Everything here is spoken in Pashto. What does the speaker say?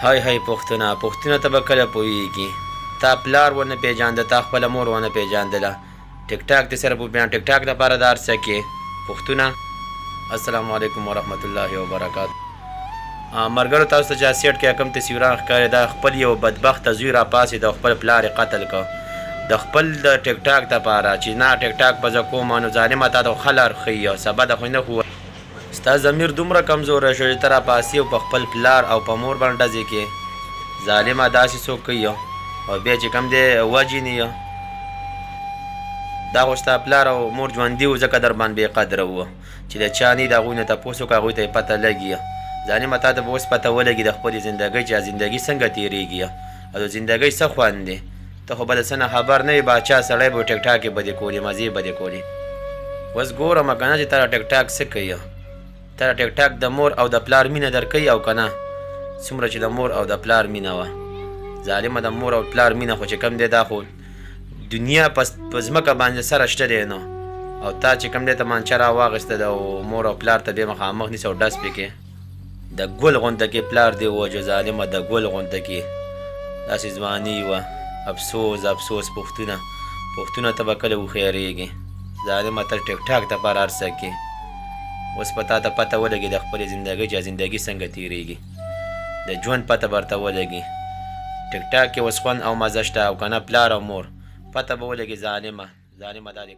هاي هاي پښتونه ته به کله پوهېږي. تا پلار ونه پېژانده، تا خپله مور ونه پېژاندله، ټیک ټاک دې سره وبیان ټیک ټاک دپاره د هر څه کې پښتونه. السلام علیکم ورحمت الله وبرکاتو. ملګرو تاسو ته چې سیټ کې کوم تصویران ښکاري دا خپل یو بدبخته زوی راپاڅېد او خپل پلار یې قتل کړ د خپل د ټیک ټاک دپاره چې نه ټیک ټاک به زه کوم نو ظالمه تا ته خو ښه لار ښیي او سبا د خو نه خو ستا ضمیر دومره کمزوری شو چې ته راپاسې او په خپل پلار او په مور باندې ډزې کې ظالمه داسې څوک کوي او بیا چې کوم دی وجني دا خو ستا پلار او مور ژوندي وو ځکه در باندې بېقدره وه چې د چا نه د هغوی نه تپوس وکړه هغوی ته یې پته لګي ظالمه تا ته به اوس پته ولګي د خپلې زندګۍ چې زندګي څنګه تېرېږي او د زندګۍ څه خوند دی. ته خو به د څه نه خبر نه یې باچا سړی به ټیک ټاک یې به دې کولې مزې به دې کولې. اوس ګورم که نه چې تا ټیک ټاک څه کوي تا ټیک ټاک د مور او د پلار مینه درکوي او که نه څومره چې د مور او د پلار مینه وه ظالمه د مور او پلار مینه خو چې کم دی دا خو دنیا په ځمکه باندې سره شته دی نو او تا چې کم دی تمانچه راواغېسته د مور او پلار ته بیا مخامخ نیسه او ډز پې کې د ګل غونته کې پلار دی ووجه ظالمه د ګل غونته کې داسې ځواني وه. افسوس افسوس پښتونه ته به کله وخیرېږي ظالمه ته ټیک ټاک دپاره هر څه کې اوس په تا ته پته ولګي د خپلې زندګۍ چې زندګي څنګه تېرېږي د ژوند پته به ورته ولګي ټیک ټاک کې اوس خوند او مزه شته او که نه پلار او مور پته به ولګي ظالمه دا دی